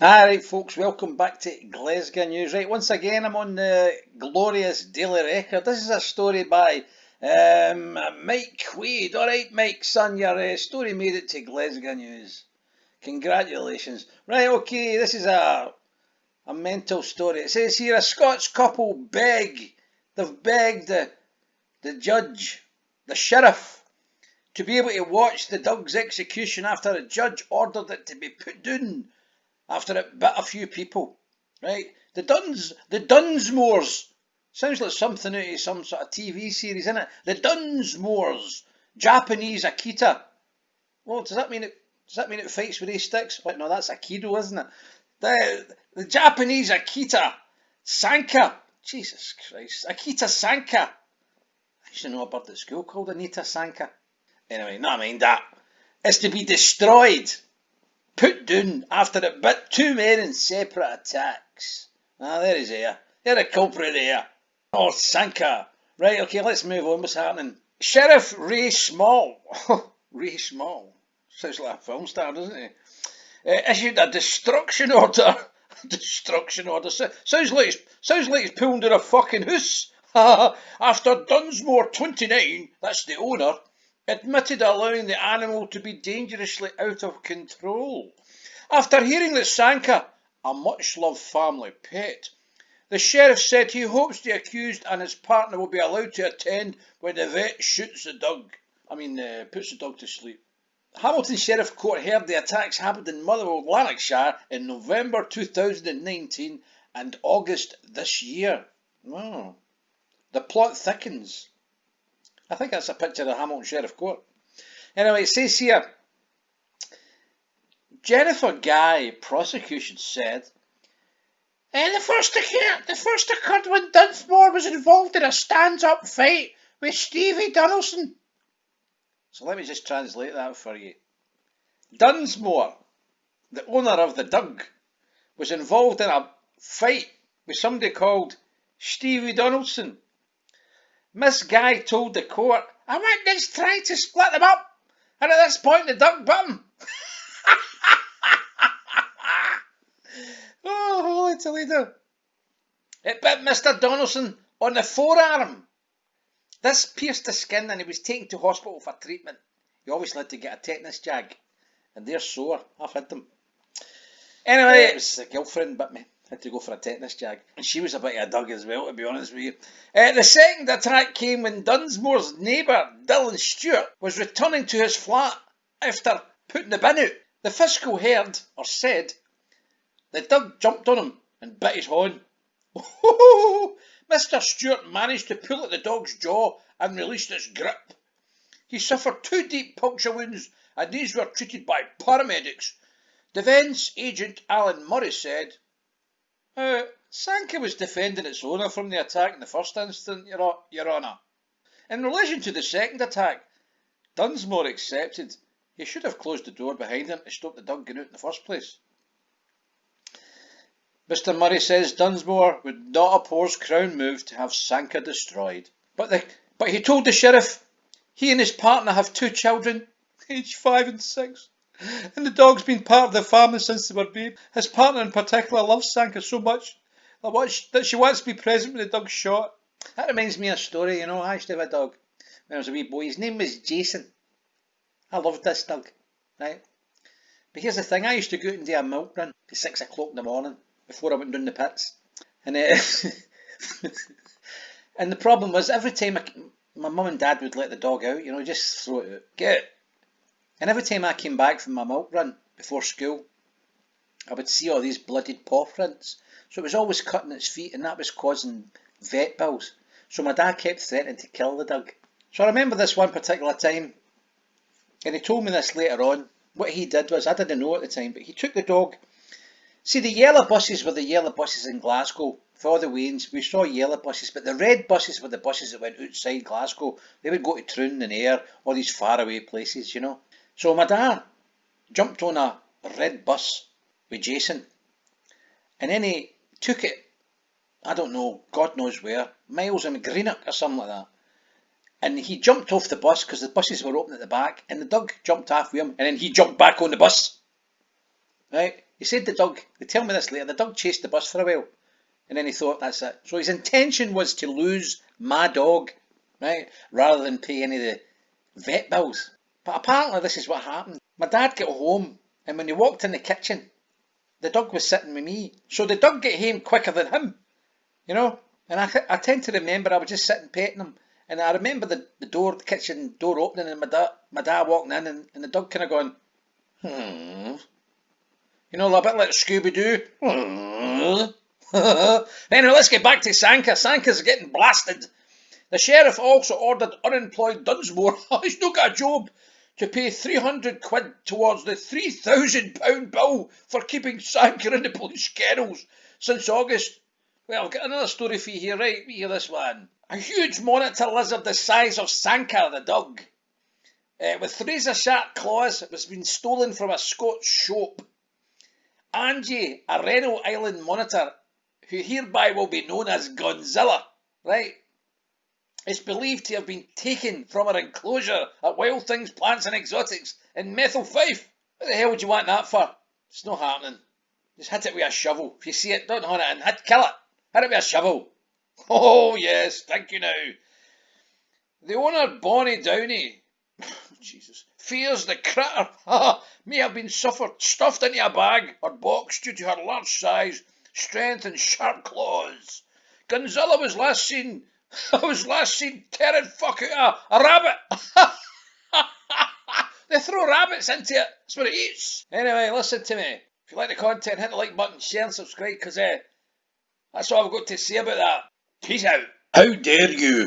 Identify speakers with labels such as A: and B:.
A: Alright folks, welcome back to Glesga News. Right, once again I'm on the glorious Daily Record. This is a story by Mike Quaid. Alright Mike, son, your story made it to Glesga News. Congratulations. Right, okay, this is a mental story. It says here, a Scots couple they've begged the judge, the sheriff, to be able to watch the dog's execution after a judge ordered it to be put down after it bit a few people, right? The Dunsmores, sounds like something out of some sort of TV series, isn't it? The Dunsmores Japanese Akita. Well, does that mean it fights with these sticks? Wait, no, that's Aikido, isn't it? The Japanese Akita Sanka. Jesus Christ, Akita Sanka. I used to know a bird at school called Anita Sanka. Anyway, not mind that. It's to be destroyed. Put down after it bit two men in separate attacks. Ah, there he's here. They're a culprit here. Oh, Sanka. Right, okay, let's move on. What's happening? Sheriff Ray Small. Ray Small. Sounds like a film star, doesn't he? Issued a destruction order. Destruction order. Sounds like he's pulling down a fucking house. After Dunsmore 29, that's the owner, admitted allowing the animal to be dangerously out of control. After hearing that Sanka, a much-loved family pet, the sheriff said he hopes the accused and his partner will be allowed to attend when the vet shoots the dog. Puts the dog to sleep. Hamilton Sheriff Court heard the attacks happened in Motherwell, Lanarkshire in November 2019 and August this year. Oh. The plot thickens. I think that's a picture of Hamilton Sheriff Court. Anyway, it says here, Jennifer Guy, prosecution said, the first occurred when Dunsmore was involved in a stand-up fight with Stevie Donaldson. So let me just translate that for you. Dunsmore, the owner of the dog, was involved in a fight with somebody called Stevie Donaldson. Miss Guy told the court, I went this trying to split them up, and at this point the dog bit him. Oh, holy Toledo. It bit Mr. Donaldson on the forearm. This pierced the skin and he was taken to hospital for treatment. He obviously had to get a tetanus jag, and they're sore. I've had them. Anyway, it was a girlfriend bit me. Had to go for a tetanus jag. And she was a bit of a dog as well, to be honest with you. The second attack came when Dunsmore's neighbour, Dylan Stewart, was returning to his flat after putting the bin out. The fiscal heard, or said, the dog jumped on him and bit his horn. Mr. Stewart managed to pull at the dog's jaw and released its grip. He suffered 2 deep puncture wounds and these were treated by paramedics. Defence agent Alan Murray said, Sanka was defending its owner from the attack in the first instance, Your Honour. In relation to the second attack, Dunsmore accepted he should have closed the door behind him to stop the dog getting out in the first place. Mr. Murray says Dunsmore would not oppose Crown move to have Sanka destroyed. But he told the sheriff he and his partner have 2 children, aged 5 and 6. And the dog's been part of the family since they were babies. His partner in particular loves Sanka so much that she wants to be present when the dog's shot. That reminds me of a story, I used to have a dog when I was a wee boy. His name was Jason. I loved this dog, right? But here's the thing, I used to go out and do a milk run at 6 o'clock in the morning before I went down the pits. And and the problem was every time my mum and dad would let the dog out, just throw it out, get it. And every time I came back from my milk run before school, I would see all these blooded paw prints. So it was always cutting its feet and that was causing vet bills. So my dad kept threatening to kill the dog. So I remember this one particular time, and he told me this later on. What he did was, I didn't know at the time, but he took the dog. See, the yellow buses were the yellow buses in Glasgow. For all the wains, we saw yellow buses, but the red buses were the buses that went outside Glasgow. They would go to Troon and Ayr, all these faraway places, So my dad jumped on a red bus with Jason, and then he took it, I don't know, God knows where, miles in Greenock or something like that. And he jumped off the bus because the buses were open at the back, and the dog jumped off with him, and then he jumped back on the bus. Right? He said the dog, they tell me this later, the dog chased the bus for a while. And then he thought, that's it. So his intention was to lose my dog, right? Rather than pay any of the vet bills. But apparently this is what happened. My dad got home, and when he walked in the kitchen, the dog was sitting with me. So the dog got home quicker than him, you know? And I tend to remember I was just sitting petting him. And I remember the kitchen door opening, and my dad walking in, and the dog kind of going, You know, a bit like Scooby-Doo. Anyway, let's get back to Sanka. Sanka's getting blasted. The sheriff also ordered unemployed Dunsmore, he's not got a job, to pay £300 towards the £3,000 bill for keeping Sanka in the police kennels since August. Well, I've got another story for you here, right? We hear this one. A huge monitor lizard the size of Sanka, the dog, with razor-sharp claws, was being stolen from a Scots shop. Angie, a Rennell Island Monitor, who hereby will be known as Godzilla, right? It's believed to have been taken from her enclosure at Wild Things, Plants and Exotics in Methil, Fife. What the hell would you want that for? It's not happening. Just hit it with a shovel. If you see it, don't hunt it and kill it. Hit it with a shovel. Oh yes, thank you now. The owner, Bonnie Downey, Jesus, fears the critter may have been stuffed into a bag or box due to her large size, strength and sharp claws. Godzilla was last seen tearing fuck out a rabbit. They throw rabbits into it. That's what it eats. Anyway, listen to me. If you like the content, hit the like button, share and subscribe, because that's all I've got to say about that. Peace out. How dare you?